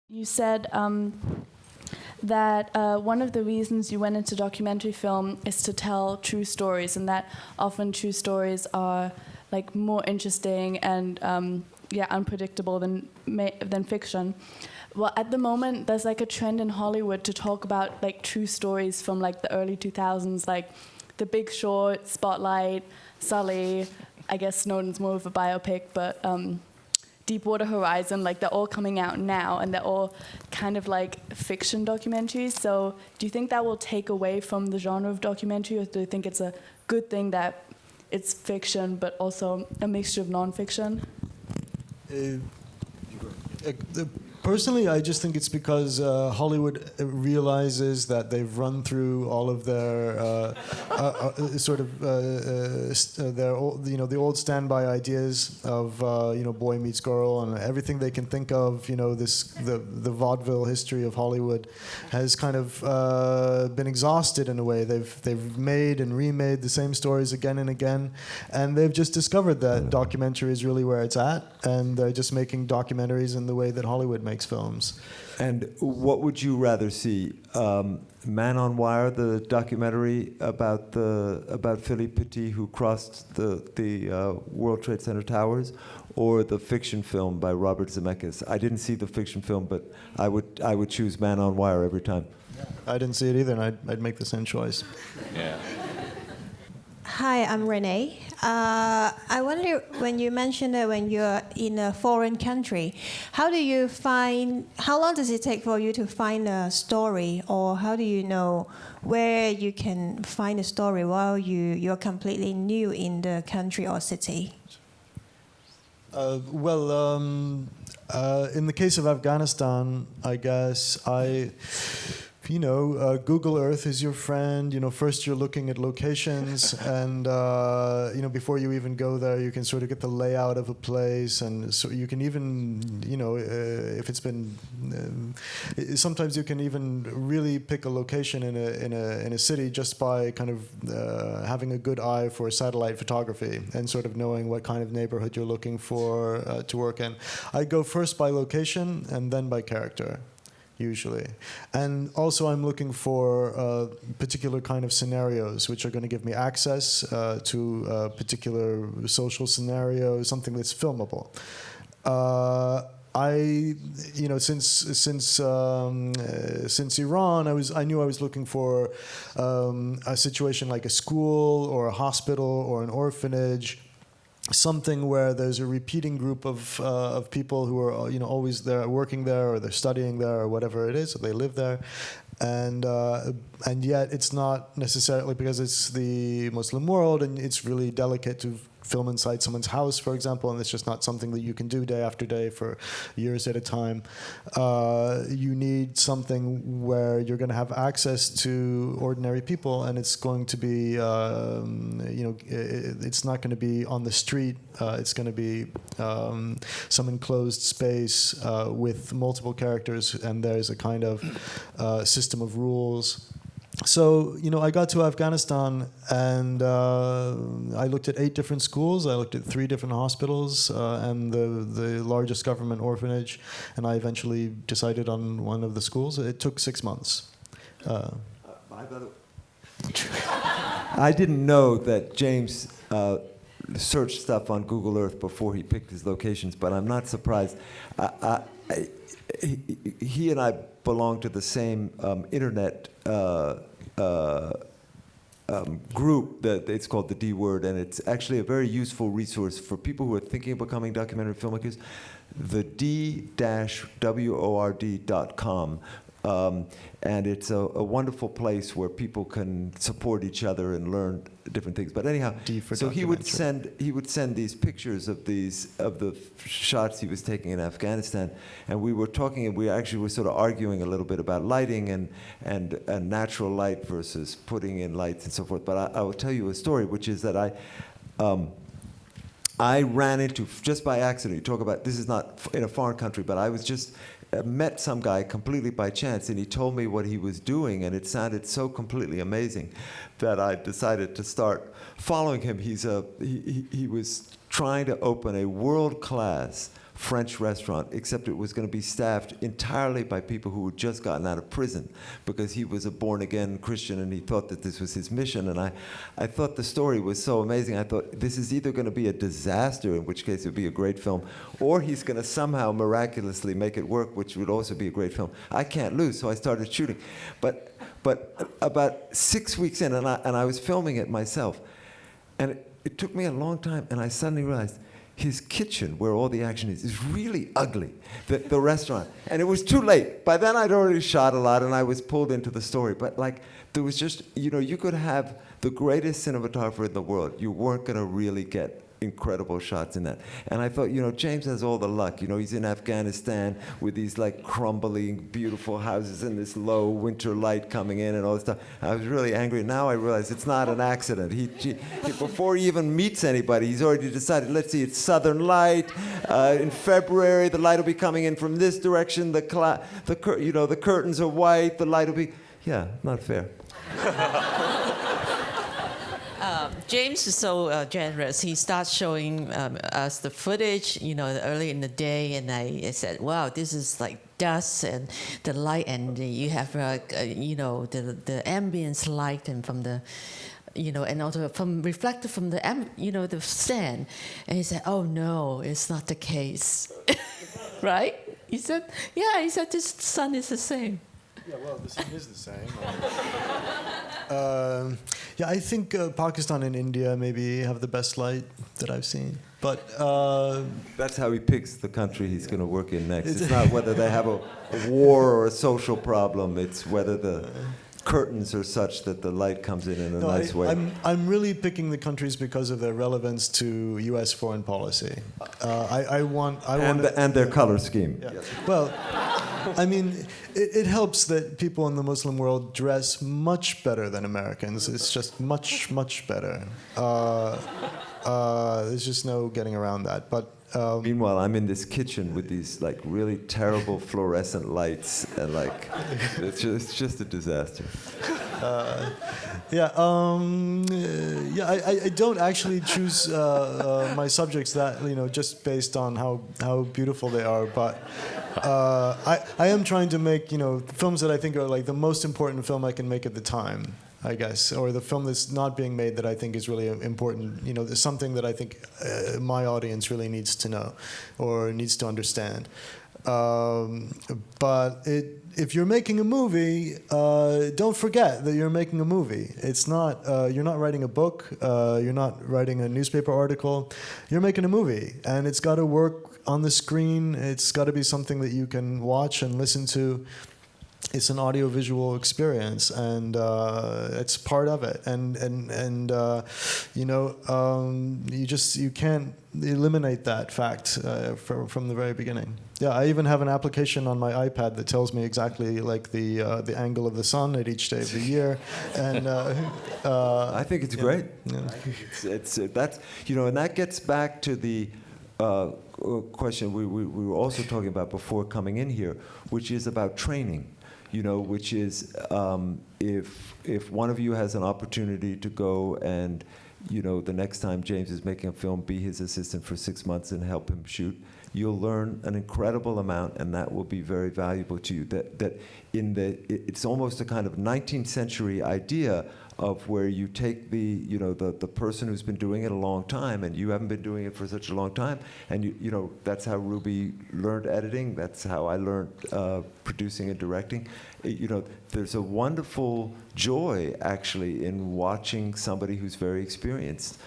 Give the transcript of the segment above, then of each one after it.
You said that one of the reasons you went into documentary film is to tell true stories, and that often true stories are like more interesting and unpredictable than fiction. Well, at the moment, there's like a trend in Hollywood to talk about like true stories from like the early 2000s, like The Big Short, Spotlight, Sully. I guess Snowden's more of a biopic, but Deepwater Horizon, like they're all coming out now, and they're all kind of like fiction documentaries. So do you think that will take away from the genre of documentary, or do you think it's a good thing that it's fiction but also a mixture of non-fiction? Personally, I just think it's because Hollywood realizes that they've run through all of their the old standby ideas of boy meets girl and everything they can think of. The vaudeville history of Hollywood has kind of been exhausted in a way. They've made and remade the same stories again and again, and they've just discovered that documentary is really where it's at, and they're just making documentaries in the way that Hollywood makes films. And what would you rather see? Man on Wire, the documentary about Philippe Petit, who crossed the World Trade Center towers, or the fiction film by Robert Zemeckis? I didn't see the fiction film, but I would choose Man on Wire every time. I didn't see it either, and I'd make the same choice. Yeah. Hi, I'm Renee. I wonder, when you mentioned that when you're in a foreign country, how long does it take for you to find a story, or how do you know where you can find a story while you're completely new in the country or city? In the case of Afghanistan, I guess Google Earth is your friend. First you're looking at locations, and before you even go there, you can sort of get the layout of a place, and so you can even, if it's been, sometimes you can even really pick a location in a city just by kind of having a good eye for satellite photography and sort of knowing what kind of neighborhood you're looking for to work in. I go first by location and then by character, usually. And also I'm looking for particular kind of scenarios which are going to give me access to a particular social scenario, something that's filmable. Since Iran, I knew I was looking for a situation like a school or a hospital or an orphanage, something where there's a repeating group of people who are always there, working there, or they're studying there, or whatever it is, so they live there, and yet it's not necessarily, because it's the Muslim world and it's really delicate to film inside someone's house, for example, and it's just not something that you can do day after day for years at a time. You need something where you're going to have access to ordinary people, and it's going to be, it's not going to be on the street. It's going to be some enclosed space with multiple characters, and there's a kind of system of rules. So, I got to Afghanistan, and I looked at 8 different schools. I looked at 3 different hospitals and the largest government orphanage, and I eventually decided on one of the schools. It took 6 months. I didn't know that James searched stuff on Google Earth before he picked his locations, but I'm not surprised. He and I belong to the same internet group that it's called the D Word, and it's actually a very useful resource for people who are thinking of becoming documentary filmmakers. The d-word.com. And it's a wonderful place where people can support each other and learn different things. But anyhow, so he would send these pictures of the shots he was taking in Afghanistan, and we were talking, and we actually were sort of arguing a little bit about lighting and natural light versus putting in lights and so forth. But I will tell you a story, which is that I ran into, just by accident, you talk about, this is not in a foreign country, but I was just met some guy completely by chance, and he told me what he was doing, and it sounded so completely amazing that I decided to start following him. He was trying to open a world-class French restaurant, except it was going to be staffed entirely by people who had just gotten out of prison, because he was a born-again Christian and he thought that this was his mission. And I thought the story was so amazing. I thought, this is either going to be a disaster, in which case it would be a great film, or he's going to somehow miraculously make it work, which would also be a great film. I can't lose, so I started shooting. But about 6 weeks in, and I was filming it myself, and it took me a long time, and I suddenly realized his kitchen, where all the action is really ugly, the restaurant. And it was too late. By then I'd already shot a lot, and I was pulled into the story. But like, there was just, you could have the greatest cinematographer in the world. You weren't going to really get incredible shots in that. And I thought, James has all the luck. He's in Afghanistan with these like crumbling, beautiful houses and this low winter light coming in and all this stuff. I was really angry. Now I realize it's not an accident. He before he even meets anybody, he's already decided, let's see, it's southern light. In February, the light will be coming in from this direction. The curtains are white. The light will be, not fair. James is so generous. He starts showing us the footage, early in the day, and I said, "Wow, this is like dust and the light, and you have the ambience light, and from the, and also from reflected from the the sand." And he said, "Oh no, it's not the case." Right? He said, "Yeah." He said, "This sun is the same." Yeah, well, the sun is the same. I think Pakistan and India maybe have the best light that I've seen. But that's how he picks the country he's going to work in next. It's not whether they have a war or a social problem. It's whether the curtains are such that the light comes in a nice way. I'm really picking the countries because of their relevance to U.S. foreign policy. And their color scheme. Yeah. Well, I mean, it helps that people in the Muslim world dress much better than Americans. It's just much, much better. There's just no getting around that. But meanwhile, I'm in this kitchen with these like really terrible fluorescent lights, and like it's just a disaster. I don't actually choose my subjects that just based on how beautiful they are, but I am trying to make films that I think are like the most important film I can make at the time, I guess, or the film that's not being made that I think is really important. There's something that I think my audience really needs to know or needs to understand. But if you're making a movie, don't forget that you're making a movie. It's not you're not writing a book. You're not writing a newspaper article. You're making a movie, and it's got to work on the screen. It's got to be something that you can watch and listen to. It's an audiovisual experience, and it's part of it. You can't eliminate that fact from the very beginning. Yeah, I even have an application on my iPad that tells me exactly like the angle of the sun at each day of the year, and I think it's great. Yeah. It's that's and that gets back to the question we were also talking about before coming in here, which is about training. Which is if one of you has an opportunity to go and, the next time James is making a film, be his assistant for 6 months and help him shoot, you'll learn an incredible amount, and that will be very valuable to you. It's almost a kind of 19th century idea of where you take the person who's been doing it a long time, and you haven't been doing it for such a long time, and that's how Ruby learned editing. That's how I learned producing and directing. There's a wonderful joy actually in watching somebody who's very experienced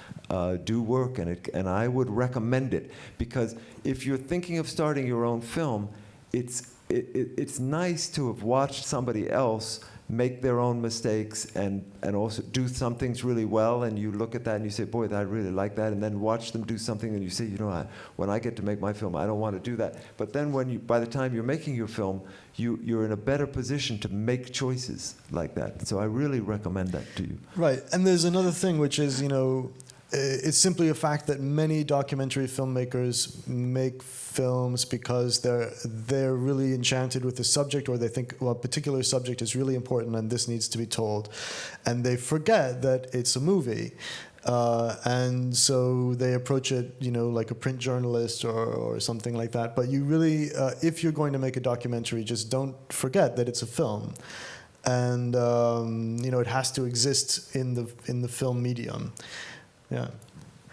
do work, and I would recommend it, because if you're thinking of starting your own film, it's nice to have watched somebody else make their own mistakes and also do some things really well, and you look at that and you say, boy, I really like that, and then watch them do something and you say, when I get to make my film, I don't want to do that. But then by the time you're making your film, you're in a better position to make choices like that. So I really recommend that to you. Right, and there's another thing, which is, it's simply a fact that many documentary filmmakers make films because they're really enchanted with the subject, or they think, well, a particular subject is really important and this needs to be told, and they forget that it's a movie. And so they approach it, like a print journalist or something like that. But you really, if you're going to make a documentary, just don't forget that it's a film, and it has to exist in the film medium. Yeah.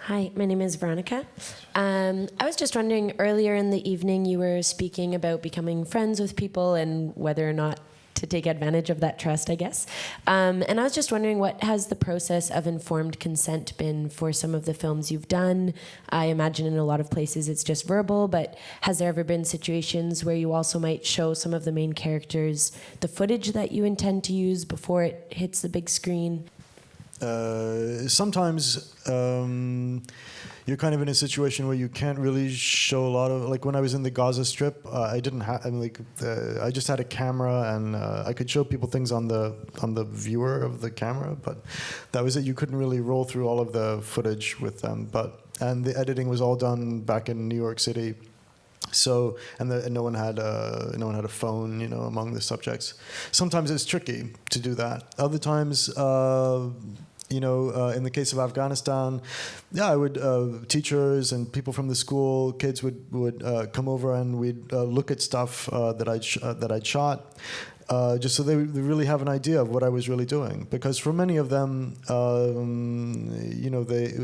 Hi, my name is Veronica. I was just wondering, earlier in the evening you were speaking about becoming friends with people and whether or not to take advantage of that trust, I guess. And I was just wondering, what has the process of informed consent been for some of the films you've done? I imagine in a lot of places it's just verbal, but has there ever been situations where you also might show some of the main characters the footage that you intend to use before it hits the big screen? Sometimes you're kind of in a situation where you can't really show a lot of, like when I was in the Gaza Strip, I didn't have, I just had a camera, and I could show people things on the viewer of the camera, but that was it. You couldn't really roll through all of the footage with them, and the editing was all done back in New York City. So, and no one had a phone, among the subjects. Sometimes it's tricky to do that. Other times, in the case of Afghanistan, I would teachers and people from the school, kids would come over, and we'd look at stuff that I'd shot. Just so they really have an idea of what I was really doing. Because for many of them,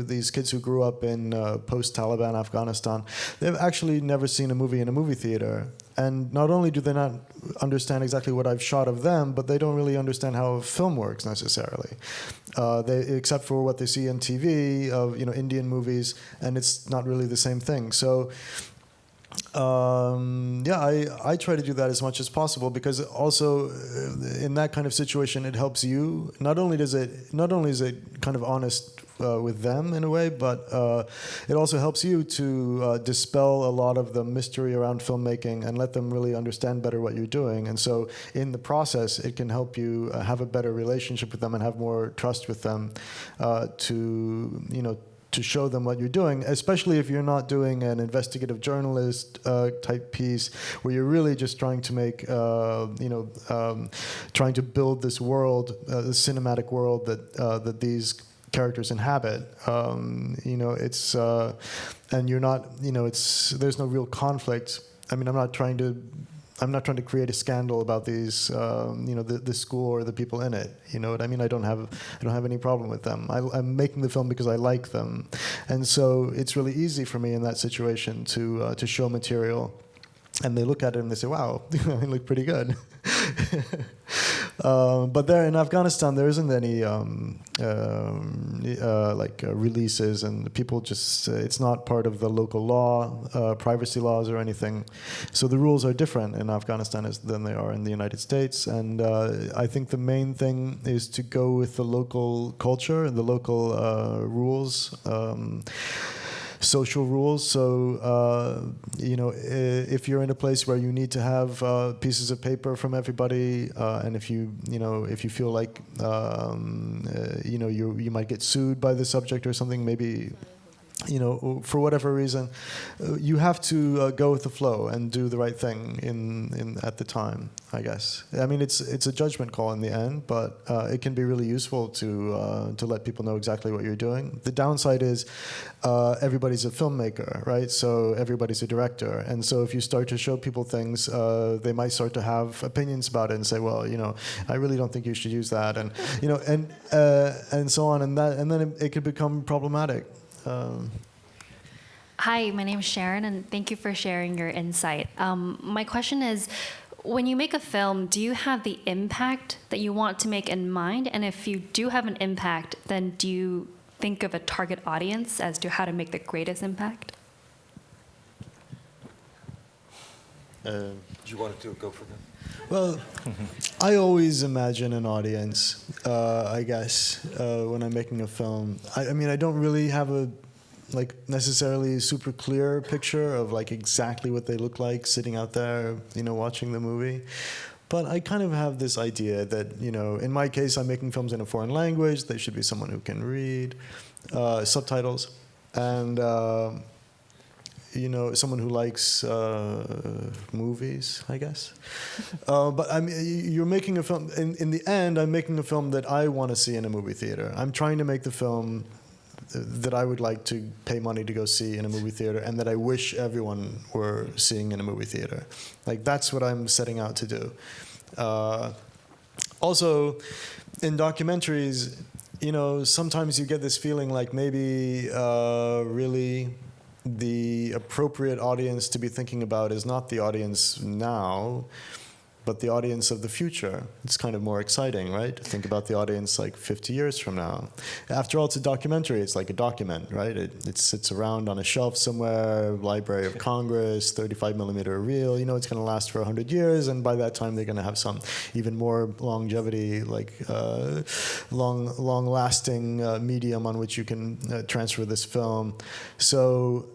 these kids who grew up in post-Taliban Afghanistan, they've actually never seen a movie in a movie theater. And not only do they not understand exactly what I've shot of them, but they don't really understand how a film works necessarily, except for what they see on TV of Indian movies, and it's not really the same thing. So. I try to do that as much as possible, because also in that kind of situation it helps you. Not only is it kind of honest with them in a way, but it also helps you to dispel a lot of the mystery around filmmaking and let them really understand better what you're doing. And so in the process, it can help you have a better relationship with them and have more trust with them to show them what you're doing, especially if you're not doing an investigative journalist type piece where you're really just trying to make, trying to build this world, this cinematic world that these characters inhabit. It's and you're not, there's no real conflict. I mean, I'm not trying to create a scandal about these, the school or the people in it. You know what I mean? I don't have any problem with them. I'm making the film because I like them, and so it's really easy for me in that situation to show material, and they look at it and they say, "Wow, they look pretty good." But there in Afghanistan, there isn't any releases, and people just it's not part of the local law, privacy laws or anything. So the rules are different in Afghanistan than they are in the United States. And I think the main thing is to go with the local culture and the local rules. Social rules. So, if you're in a place where you need to have pieces of paper from everybody, and if you feel like, you might get sued by the subject or something, maybe, for whatever reason, you have to go with the flow and do the right thing in at the time, I guess. I mean, it's a judgment call in the end, but it can be really useful to let people know exactly what you're doing. The downside is everybody's a filmmaker, right? So everybody's a director, and so if you start to show people things, they might start to have opinions about it and say, well, I really don't think you should use that, and and so on, and then it could become problematic. Hi, my name is Sharon, and thank you for sharing your insight. My question is, when you make a film, do you have the impact that you want to make in mind? And if you do have an impact, then do you think of a target audience as to how to make the greatest impact? Do you want to go for that? Well, I always imagine an audience, I guess, when I'm making a film. I mean, I don't really have a necessarily super clear picture of exactly what they look like sitting out there, watching the movie. But I kind of have this idea that, in my case, I'm making films in a foreign language. They should be someone who can read subtitles, and someone who likes movies, I guess. But you're making a film. In the end, I'm making a film that I want to see in a movie theater. I'm trying to make the film that I would like to pay money to go see in a movie theater, and that I wish everyone were seeing in a movie theater. Like, that's what I'm setting out to do. Also, in documentaries, sometimes you get this feeling like maybe really the appropriate audience to be thinking about is not the audience now, but the audience of the future. It's kind of more exciting, right? To think about the audience like 50 years from now. After all, it's a documentary. It's like a document, right? It sits around on a shelf somewhere, Library of Congress, 35 millimeter reel. It's going to last for 100 years, and by that time they're going to have some even more longevity, like long-lasting medium on which you can transfer this film. So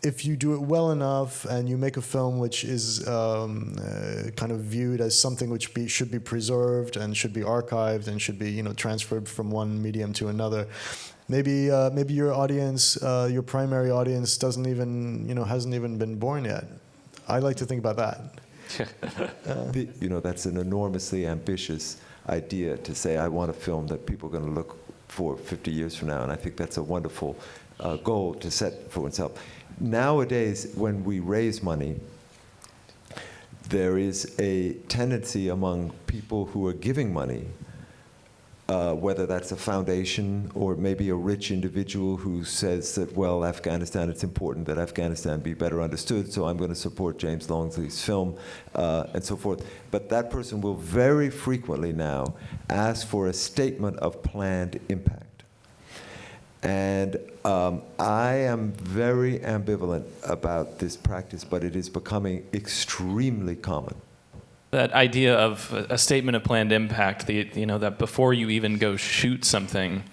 if you do it well enough and you make a film which is kind of viewed as something which should be preserved and should be archived and should be transferred from one medium to another, maybe your audience, your primary audience, hasn't even been born yet. I like to think about that. That's an enormously ambitious idea to say, I want a film that people are going to look for 50 years from now, and I think that's a wonderful goal to set for oneself. Nowadays, when we raise money, there is a tendency among people who are giving money, whether that's a foundation or maybe a rich individual who says that, well, Afghanistan, it's important that Afghanistan be better understood, so I'm going to support James Longley's film, and so forth. But that person will very frequently now ask for a statement of planned impact. And I am very ambivalent about this practice, but it is becoming extremely common. That idea of a statement of planned impact, that before you even go shoot something,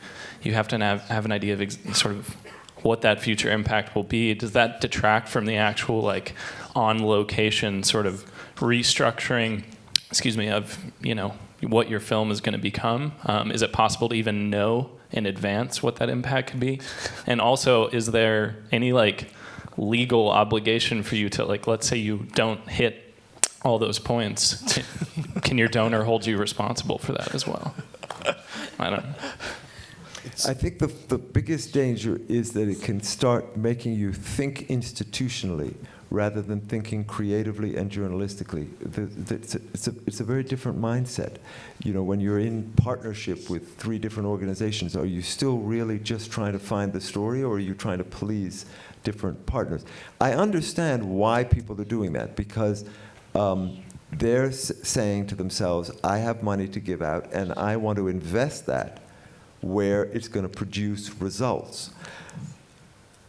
you have to have an idea of sort of what that future impact will be. Does that detract from the actual on location sort of restructuring, of what your film is going to become? Is it possible to even know in advance what that impact could be? And also, is there any legal obligation for you to let's say you don't hit all those points, can your donor hold you responsible for that as well? I don't know. I think the biggest danger is that it can start making you think institutionally rather than thinking creatively and journalistically. It's a very different mindset. When you're in partnership with 3 different organizations, are you still really just trying to find the story, or are you trying to please different partners? I understand why people are doing that, because they're saying to themselves, I have money to give out, and I want to invest that where it's going to produce results.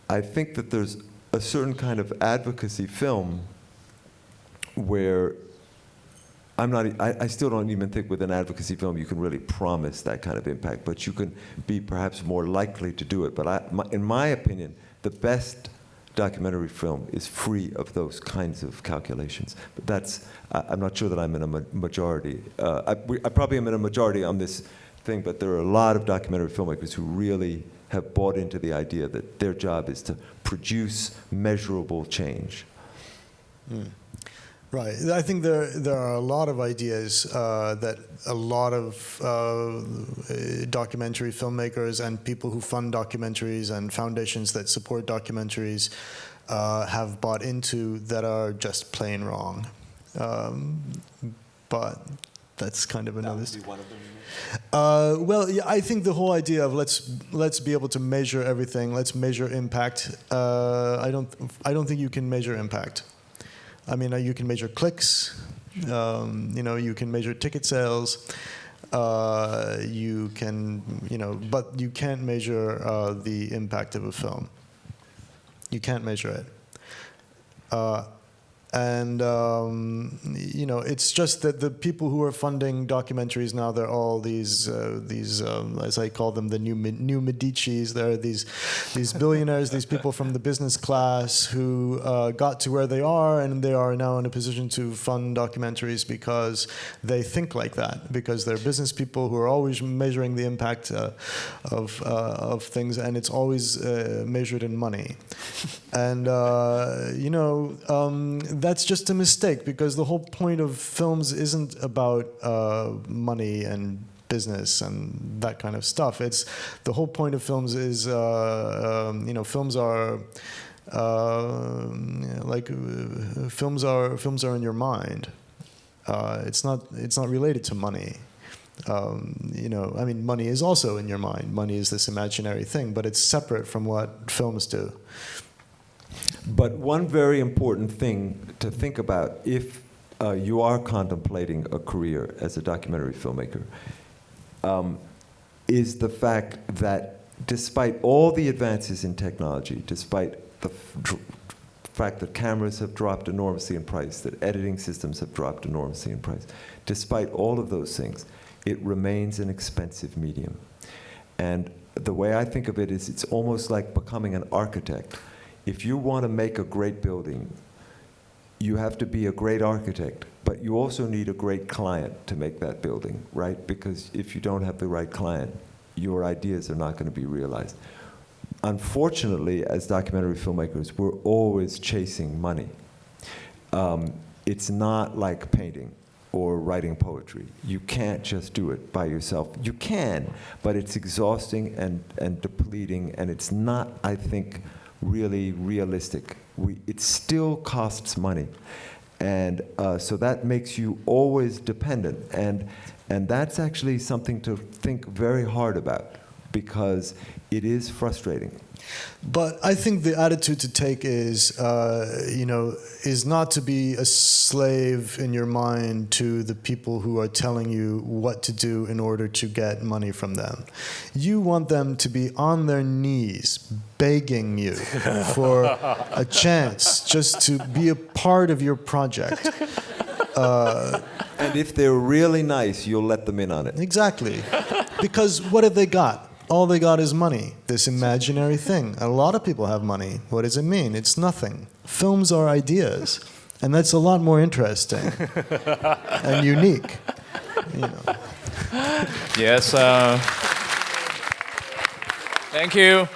I think that there's a certain kind of advocacy film where I still don't even think with an advocacy film you can really promise that kind of impact, but you can be perhaps more likely to do it. But in my opinion, the best documentary film is free of those kinds of calculations. But I'm not sure that I'm in a majority. I probably am in a majority on this thing, but there are a lot of documentary filmmakers who really have bought into the idea that their job is to produce measurable change. Right. I think there are a lot of ideas that a lot of documentary filmmakers and people who fund documentaries and foundations that support documentaries have bought into that are just plain wrong. But that's kind of another. That would be one of them. Well, yeah, I think the whole idea of let's be able to measure everything. Let's measure impact. I don't think you can measure impact. I mean, you can measure clicks. You can measure ticket sales. You can, but you can't measure the impact of a film. You can't measure it. And it's just that the people who are funding documentaries now, they're all these as I call them, the new Medicis. There are these billionaires, these people from the business class who got to where they are, and they are now in a position to fund documentaries because they think like that, because they're business people who are always measuring the impact of things, and it's always measured in money. And that's just a mistake, because the whole point of films isn't about money and business and that kind of stuff. It's the whole point of films is films are films are in your mind. It's not related to money. Money is also in your mind. Money is this imaginary thing, but it's separate from what films do. But one very important thing to think about if you are contemplating a career as a documentary filmmaker is the fact that despite all the advances in technology, despite the fact that cameras have dropped enormously in price, that editing systems have dropped enormously in price, despite all of those things, it remains an expensive medium. And the way I think of it is it's almost like becoming an architect. If you want to make a great building, you have to be a great architect, but you also need a great client to make that building, right? Because if you don't have the right client, your ideas are not going to be realized. Unfortunately, as documentary filmmakers, we're always chasing money. It's not like painting or writing poetry. You can't just do it by yourself. You can, but it's exhausting and depleting, and it's not, I think, really realistic. It still costs money, and so that makes you always dependent, and that's actually something to think very hard about, because it is frustrating. But I think the attitude to take is not to be a slave in your mind to the people who are telling you what to do in order to get money from them. You want them to be on their knees begging you for a chance just to be a part of your project. And if they're really nice, you'll let them in on it. Exactly. Because what have they got? All they got is money, this imaginary thing. A lot of people have money. What does it mean? It's nothing. Films are ideas, and that's a lot more interesting and unique. Yes. Thank you.